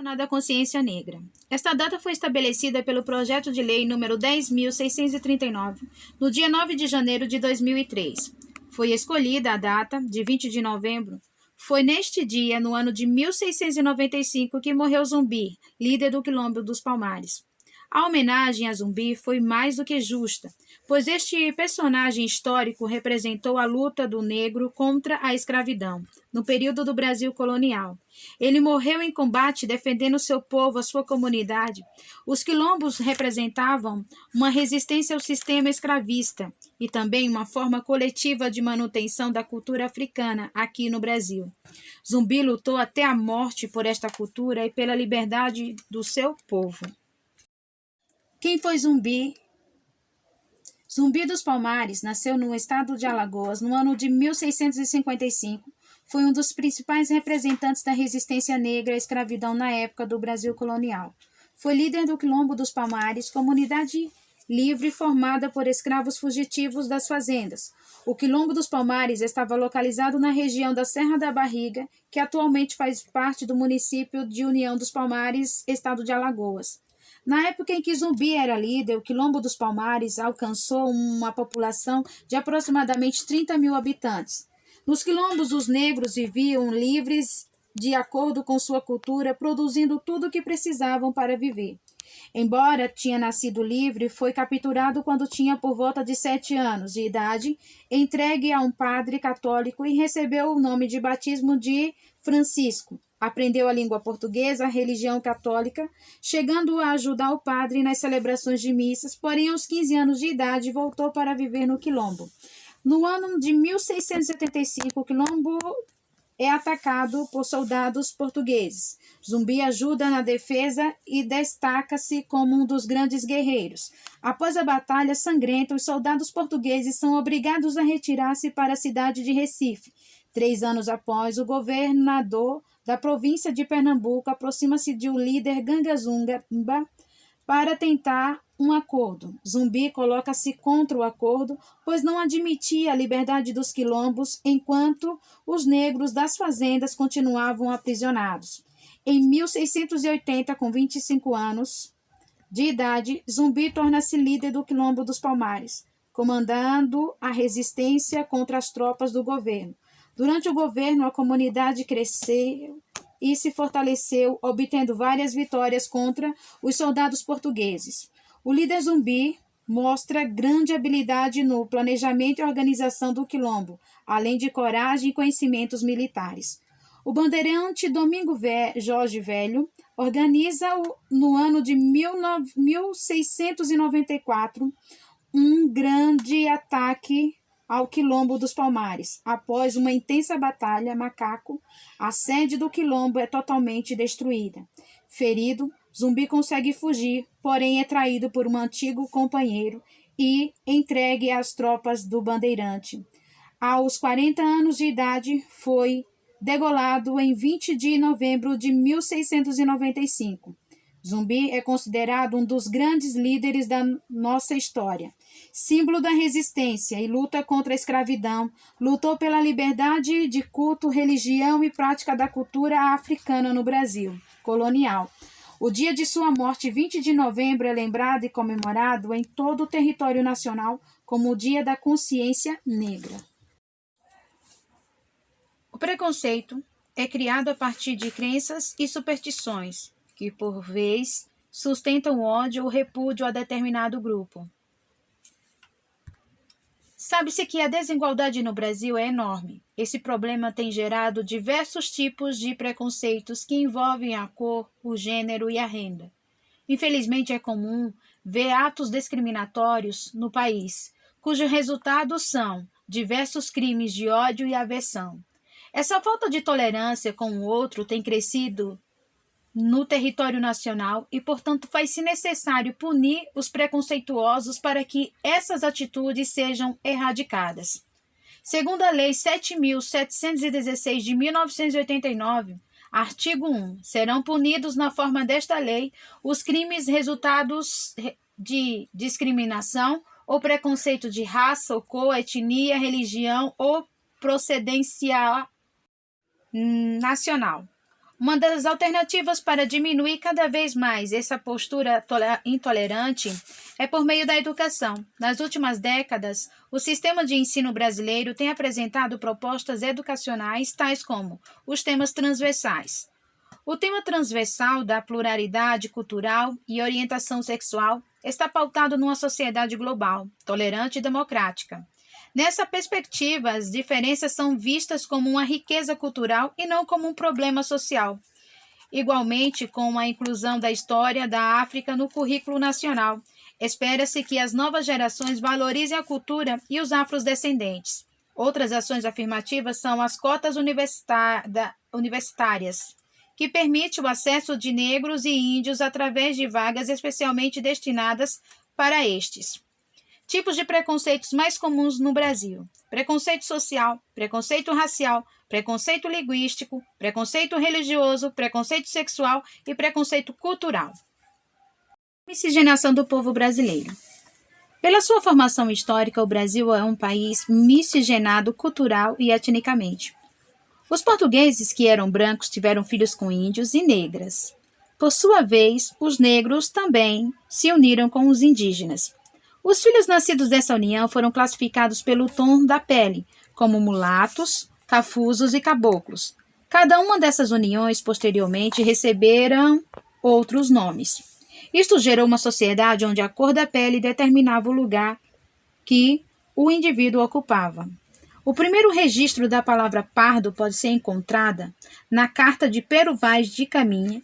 Internacional da Consciência Negra. Esta data foi estabelecida pelo Projeto de Lei número 10.639, no dia 9 de janeiro de 2003. Foi escolhida a data de 20 de novembro. Foi neste dia, no ano de 1695, que morreu Zumbi, líder do Quilombo dos Palmares. A homenagem a Zumbi foi mais do que justa, pois este personagem histórico representou a luta do negro contra a escravidão, no período do Brasil colonial. Ele morreu em combate defendendo seu povo, a sua comunidade. Os quilombos representavam uma resistência ao sistema escravista e também uma forma coletiva de manutenção da cultura africana aqui no Brasil. Zumbi lutou até a morte por esta cultura e pela liberdade do seu povo. Quem foi Zumbi? Zumbi dos Palmares nasceu no estado de Alagoas no ano de 1655. Foi um dos principais representantes da resistência negra à escravidão na época do Brasil colonial. Foi líder do Quilombo dos Palmares, comunidade livre formada por escravos fugitivos das fazendas. O Quilombo dos Palmares estava localizado na região da Serra da Barriga, que atualmente faz parte do município de União dos Palmares, estado de Alagoas. Na época em que Zumbi era líder, o Quilombo dos Palmares alcançou uma população de aproximadamente 30 mil habitantes. Nos quilombos, os negros viviam livres de acordo com sua cultura, produzindo tudo o que precisavam para viver. Embora tinha nascido livre, foi capturado quando tinha por volta de 7 anos de idade, entregue a um padre católico e recebeu o nome de batismo de Francisco. Aprendeu a língua portuguesa, a religião católica, chegando a ajudar o padre nas celebrações de missas, porém aos 15 anos de idade voltou para viver no Quilombo. No ano de 1675, o Quilombo é atacado por soldados portugueses. Zumbi ajuda na defesa e destaca-se como um dos grandes guerreiros. Após a batalha sangrenta, os soldados portugueses são obrigados a retirar-se para a cidade de Recife. 3 anos após, o governador da província de Pernambuco aproxima-se de um líder Gangazumba para tentar um acordo. Zumbi coloca-se contra o acordo, pois não admitia a liberdade dos quilombos, enquanto os negros das fazendas continuavam aprisionados. Em 1680, com 25 anos de idade, Zumbi torna-se líder do Quilombo dos Palmares, comandando a resistência contra as tropas do governo. Durante o governo, a comunidade cresceu e se fortaleceu, obtendo várias vitórias contra os soldados portugueses. O líder Zumbi mostra grande habilidade no planejamento e organização do Quilombo, além de coragem e conhecimentos militares. O bandeirante Domingo Jorge Velho organiza, no ano de 1694, um grande ataque ao Quilombo dos Palmares. Após uma intensa batalha, Macaco, a sede do Quilombo é totalmente destruída. Ferido, Zumbi consegue fugir, porém é traído por um antigo companheiro e entregue às tropas do bandeirante. Aos 40 anos de idade, foi degolado em 20 de novembro de 1695. Zumbi é considerado um dos grandes líderes da nossa história. Símbolo da resistência e luta contra a escravidão, lutou pela liberdade de culto, religião e prática da cultura africana no Brasil colonial. O dia de sua morte, 20 de novembro, é lembrado e comemorado em todo o território nacional como o Dia da Consciência Negra. O preconceito é criado a partir de crenças e superstições, que, por vez, sustentam ódio ou repúdio a determinado grupo. Sabe-se que a desigualdade no Brasil é enorme. Esse problema tem gerado diversos tipos de preconceitos que envolvem a cor, o gênero e a renda. Infelizmente, é comum ver atos discriminatórios no país, cujos resultados são diversos crimes de ódio e aversão. Essa falta de tolerância com o outro tem crescido no território nacional e, portanto, faz-se necessário punir os preconceituosos para que essas atitudes sejam erradicadas. Segundo a Lei 7.716 de 1989, artigo 1, serão punidos na forma desta lei os crimes resultados de discriminação ou preconceito de raça, ou cor, etnia, religião ou procedência nacional. Uma das alternativas para diminuir cada vez mais essa postura intolerante é por meio da educação. Nas últimas décadas, o sistema de ensino brasileiro tem apresentado propostas educacionais tais como os temas transversais. O tema transversal da pluralidade cultural e orientação sexual está pautado numa sociedade global, tolerante e democrática. Nessa perspectiva, as diferenças são vistas como uma riqueza cultural e não como um problema social. Igualmente, com a inclusão da história da África no currículo nacional, espera-se que as novas gerações valorizem a cultura e os afrodescendentes. Outras ações afirmativas são as cotas universitárias, que permite o acesso de negros e índios através de vagas especialmente destinadas para estes. Tipos de preconceitos mais comuns no Brasil: preconceito social, preconceito racial, preconceito linguístico, preconceito religioso, preconceito sexual e preconceito cultural. Miscigenação do povo brasileiro. Pela sua formação histórica, o Brasil é um país miscigenado cultural e etnicamente. Os portugueses, que eram brancos, tiveram filhos com índios e negras. Por sua vez, os negros também se uniram com os indígenas. Os filhos nascidos dessa união foram classificados pelo tom da pele, como mulatos, cafusos e caboclos. Cada uma dessas uniões, posteriormente, receberam outros nomes. Isto gerou uma sociedade onde a cor da pele determinava o lugar que o indivíduo ocupava. O primeiro registro da palavra pardo pode ser encontrada na carta de Pero Vaz de Caminha,